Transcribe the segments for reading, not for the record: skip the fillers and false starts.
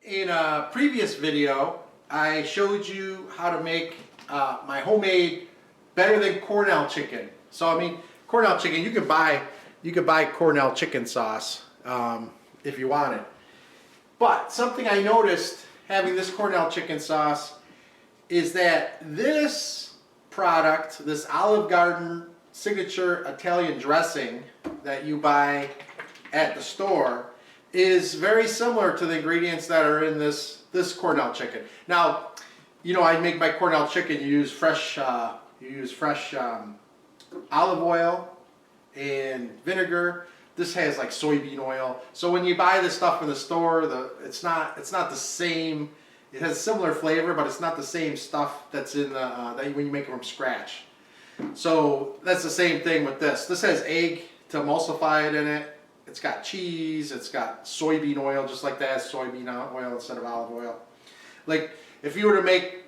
In a previous video, I showed you how to make my homemade better than Cornell chicken. So I mean, Cornell chicken, you could buy Cornell chicken sauce if you wanted. But something I noticed having this Cornell chicken sauce is that this product, this Olive Garden signature Italian dressing that you buy at the store, is very similar to the ingredients that are in this Cornell chicken. Now, you know, I make my Cornell chicken. You use fresh olive oil and vinegar. This has like soybean oil. So when you buy this stuff in the store, it's not the same. It has similar flavor, but it's not the same stuff that's in when you make it from scratch. So that's the same thing with this. This has egg to emulsify it in it. It's got cheese, it's got soybean oil, just like that, soybean oil instead of olive oil. Like, if you were to make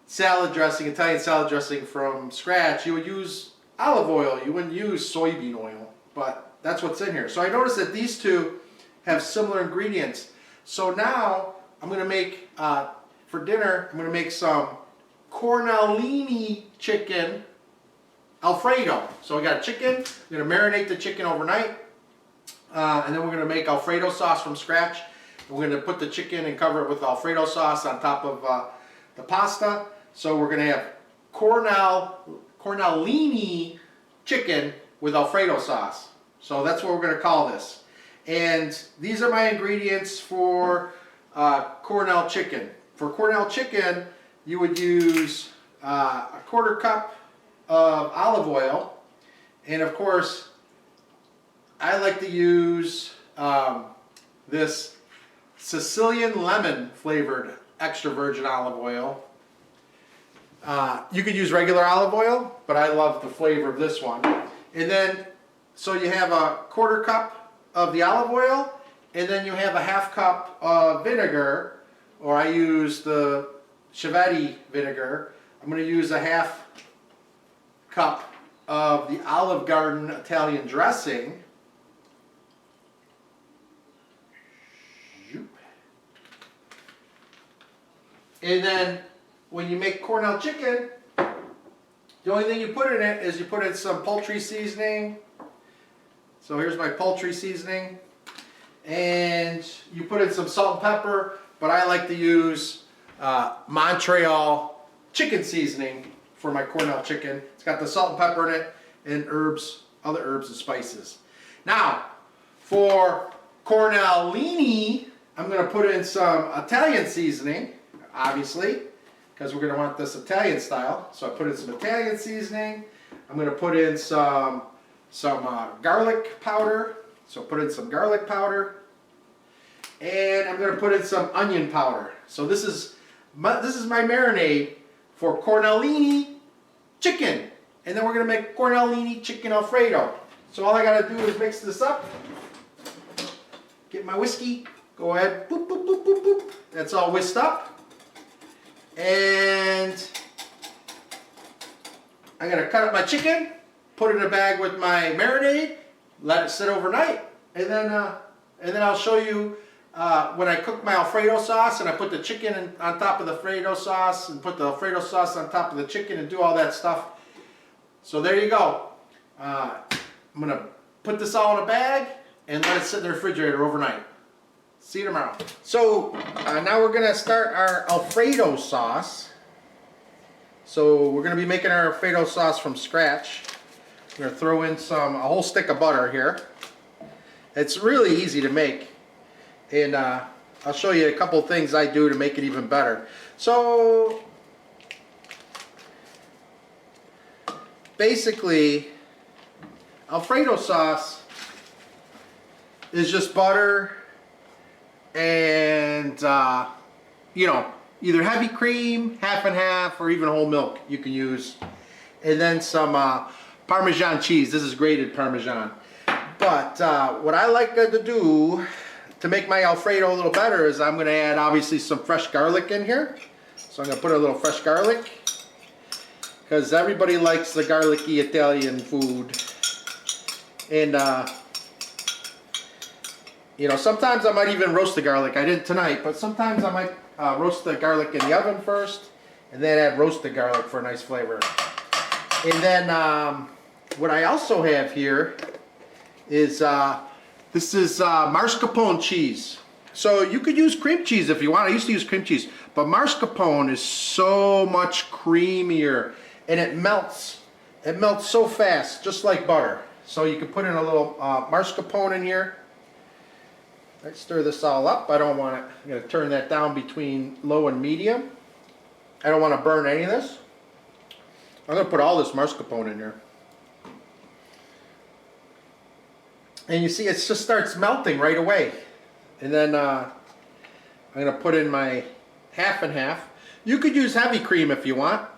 salad dressing, Italian salad dressing from scratch, you would use olive oil, you wouldn't use soybean oil, but that's what's in here. So I noticed that these two have similar ingredients. So now, I'm going to make, for dinner, I'm going to make some Cornellini chicken Alfredo. So we got chicken, I'm going to marinate the chicken overnight. And then we're going to make Alfredo sauce from scratch. We're going to put the chicken and cover it with Alfredo sauce on top of the pasta. So we're going to have Cornellini chicken with Alfredo sauce. So that's what we're going to call this. And these are my ingredients for Cornell chicken. For Cornell chicken, you would use a quarter cup of olive oil, and of course I like to use this Sicilian lemon flavored extra virgin olive oil. You could use regular olive oil, but I love the flavor of this one. And then, so you have a quarter cup of the olive oil, and then you have a half cup of vinegar, or I use the Chiavetti vinegar. I'm going to use a half cup of the Olive Garden Italian dressing. And then when you make Cornell chicken, the only thing you put in it is you put in some poultry seasoning. So here's my poultry seasoning. And you put in some salt and pepper, but I like to use Montreal chicken seasoning for my Cornell chicken. It's got the salt and pepper in it and herbs, other herbs and spices. Now, for Cornellini, I'm going to put in some Italian seasoning. Obviously, because we're going to want this Italian style. So I put in some Italian seasoning. I'm going to put in some garlic powder. So put in some garlic powder. And I'm going to put in some onion powder. So this is my marinade for Cornellini chicken. And then we're going to make Cornellini chicken Alfredo. So all I got to do is mix this up. Get my whiskey. Go ahead. Boop, boop, boop, boop, boop. That's all whisked up. And I'm going to cut up my chicken, put it in a bag with my marinade, let it sit overnight, and then I'll show you when I cook my Alfredo sauce and I put the chicken on top of the Alfredo sauce and put the Alfredo sauce on top of the chicken and do all that stuff. So there you go. I'm going to put this all in a bag and let it sit in the refrigerator overnight. See you tomorrow. So now we're going to start our Alfredo sauce. So we're going to be making our Alfredo sauce from scratch. We're going to throw in a whole stick of butter here. It's really easy to make. And I'll show you a couple things I do to make it even better. So basically, Alfredo sauce is just butter and you know, either heavy cream, half and half, or even whole milk you can use, and then some Parmesan cheese. This is grated Parmesan. But what I like to do to make my Alfredo a little better is I'm going to add obviously some fresh garlic in here. So I'm going to put a little fresh garlic because everybody likes the garlicky Italian food. And You know, sometimes I might even roast the garlic. I didn't tonight, but sometimes I might roast the garlic in the oven first, and then add roasted garlic for a nice flavor. And then what I also have here is this is mascarpone cheese. So you could use cream cheese if you want. I used to use cream cheese, but mascarpone is so much creamier, and it melts. It melts so fast, just like butter. So you can put in a little mascarpone in here. Let's stir this all up. I don't want it. I'm going to turn that down between low and medium. I don't want to burn any of this. I'm going to put all this mascarpone in there. And you see, it just starts melting right away. And then I'm going to put in my half and half. You could use heavy cream if you want.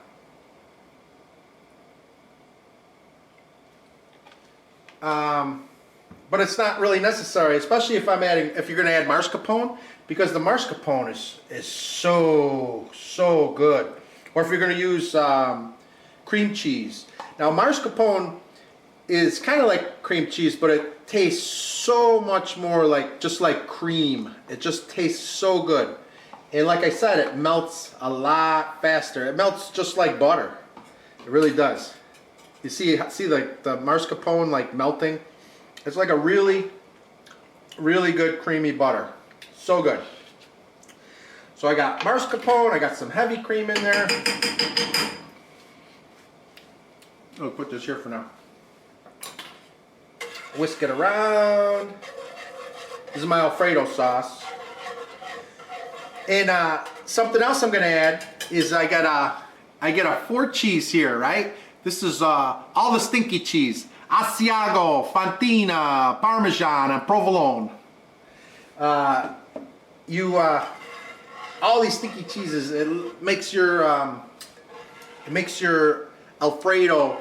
But it's not really necessary, especially if you're going to add mascarpone, because the mascarpone is so good. Or if you're going to use cream cheese. Now mascarpone is kind of like cream cheese, but it tastes so much more just like cream. It just tastes so good. And like I said, it melts a lot faster. It melts just like butter. It really does. You see the mascarpone like melting? It's like a really good creamy butter. So good. So I got mascarpone, I got some heavy cream in there. I'll put this here for now. Whisk it around. This is my Alfredo sauce. And something else I'm gonna add is I get a 4 cheese here, right? This is all the stinky cheese. Asiago, Fontina, Parmesan, and Provolone. All these stinky cheeses, it makes your Alfredo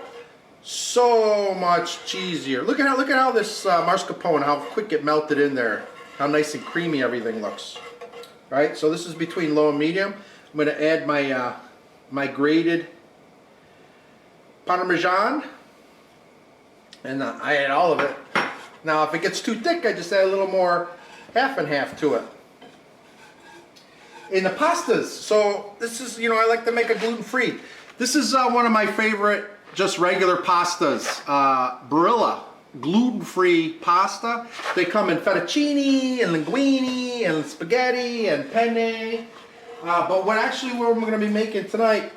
so much cheesier. Look at how this mascarpone, how quick it melted in there. How nice and creamy everything looks. Right? So this is between low and medium. I'm going to add my my grated Parmesan. And I add all of it. Now if it gets too thick, I just add a little more half and half to it. In the pastas, so this is, I like to make a gluten-free. This is one of my favorite just regular pastas. Barilla, gluten-free pasta. They come in fettuccine and linguine and spaghetti and penne. But what we're going to be making tonight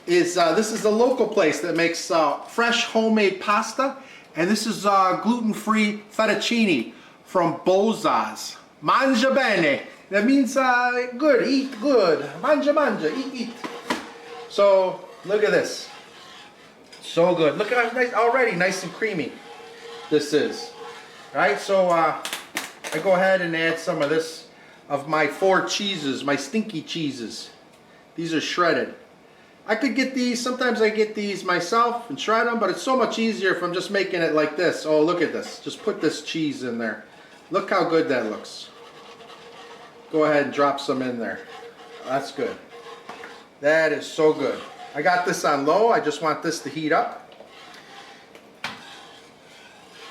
is, this is a local place that makes fresh homemade pasta. And this is gluten-free fettuccine from Boza's. Mangia bene. That means good, eat good. Mangia, eat. So, look at this. So good. Look at how nice, already nice and creamy this is. Alright, so I go ahead and add some of this, of my 4 cheeses, my stinky cheeses. These are shredded. I could get these, sometimes I get these myself and shred them, but it's so much easier if I'm just making it like this. Oh, look at this. Just put this cheese in there. Look how good that looks. Go ahead and drop some in there. That's good. That is so good. I got this on low. I just want this to heat up.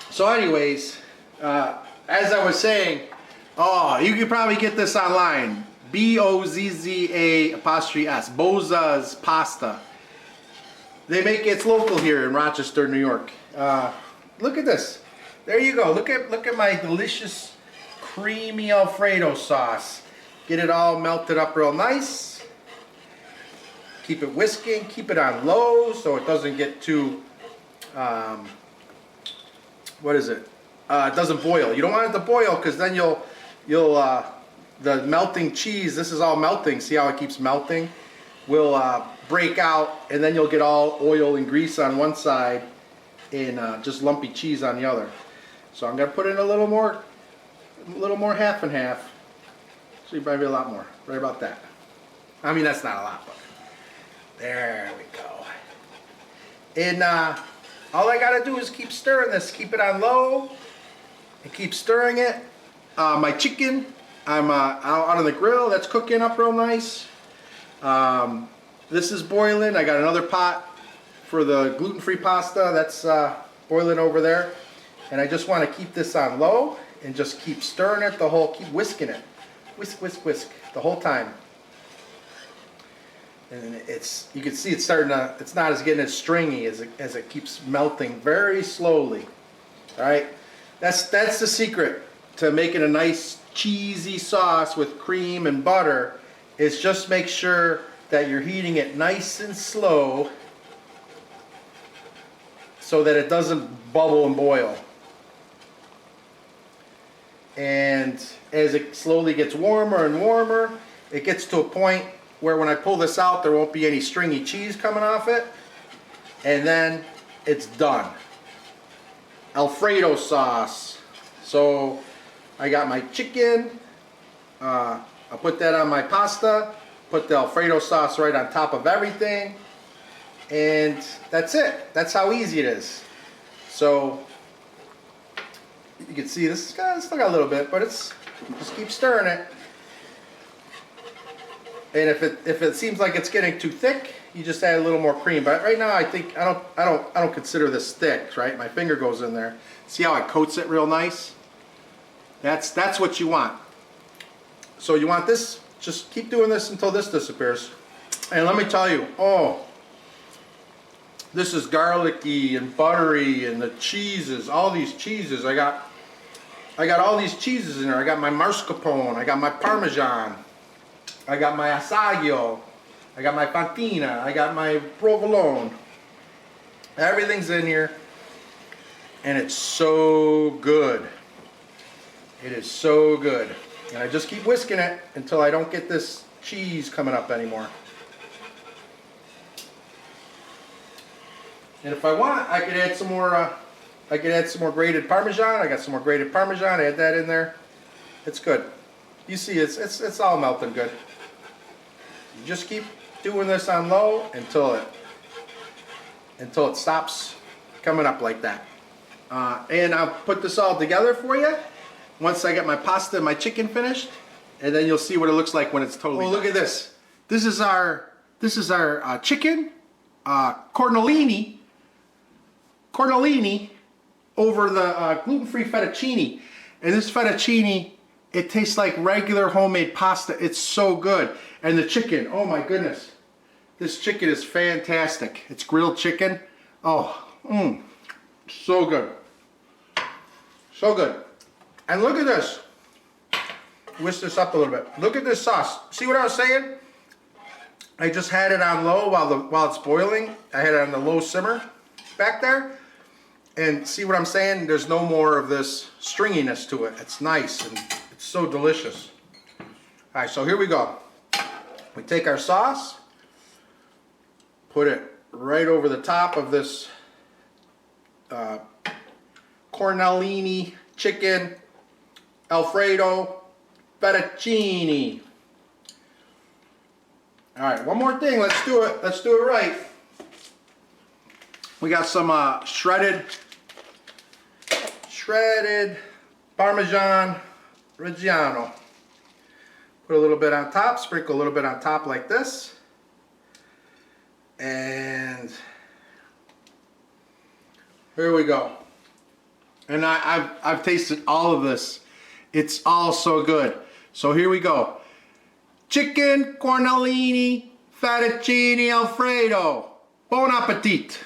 So anyways, as I was saying, you can probably get this online. Bozza''s, Boza's Pasta. They make it's local here in Rochester, New York. Look at this. There you go. Look at my delicious creamy Alfredo sauce. Get it all melted up real nice. Keep it whisking. Keep it on low so it doesn't get too it doesn't boil. You don't want it to boil because then you'll the melting cheese, this is all melting, see how it keeps melting, will break out, and then you'll get all oil and grease on one side and just lumpy cheese on the other. So I'm going to put in a little more half and half. So maybe a lot more, right about that. I mean, that's not a lot, but there we go. And all I got to do is keep stirring this, keep it on low, and keep stirring it. My chicken, I'm out on the grill, that's cooking up real nice. This is boiling. I got another pot for the gluten-free pasta that's boiling over there. And I just want to keep this on low and just keep stirring it keep whisking it. Whisk, whisk, whisk the whole time. And you can see it's starting to, it's not getting as stringy as it keeps melting very slowly. All right, that's the secret to making a nice cheesy sauce with cream and butter, is just make sure that you're heating it nice and slow so that it doesn't bubble and boil. And as it slowly gets warmer and warmer, it gets to a point where when I pull this out, there won't be any stringy cheese coming off it. And then it's done. Alfredo sauce. So I got my chicken. I'll put that on my pasta. Put the Alfredo sauce right on top of everything. And that's it. That's how easy it is. So you can see this still got a little bit, but just keep stirring it. And if it seems like it's getting too thick, you just add a little more cream. But right now, I think I don't consider this thick, right? My finger goes in there. See how it coats it real nice? That's what you want. So you want this. Just keep doing this until this disappears. And let me tell you, oh, this is garlicky and buttery, and the cheeses, all these cheeses. I got all these cheeses in there. I got my mascarpone. I got my Parmesan. I got my Asaggio, I got my Fantina, I got my Provolone. Everything's in here, and it's so good. It is so good. And I just keep whisking it until I don't get this cheese coming up anymore. And if I want, I could add some more. I could add some more grated Parmesan. I got some more grated Parmesan. Add that in there. It's good. You see, it's all melting good. You just keep doing this on low until it stops coming up like that. And I'll put this all together for you once I get my pasta and my chicken finished, and then you'll see what it looks like when it's totally done. Look at this. This is our chicken cornellini over the gluten-free fettuccine. And this fettuccine, it tastes like regular homemade pasta. It's so good. And the chicken, oh my goodness. This chicken is fantastic. It's grilled chicken. Oh, so good. So good. And look at this. Whisk this up a little bit. Look at this sauce. See what I was saying? I just had it on low while it's boiling. I had it on the low simmer back there. And see what I'm saying? There's no more of this stringiness to it. It's nice and it's so delicious. All right, so here we go. We take our sauce, put it right over the top of this cornellini chicken Alfredo fettuccine. All right, one more thing. Let's do it. Let's do it right. We got some shredded Parmesan Reggiano. Put a little bit on top, sprinkle a little bit on top like this. And here we go. And I've tasted all of this. It's all so good. So here we go. Chicken cornellini fettuccine Alfredo. Bon appetit.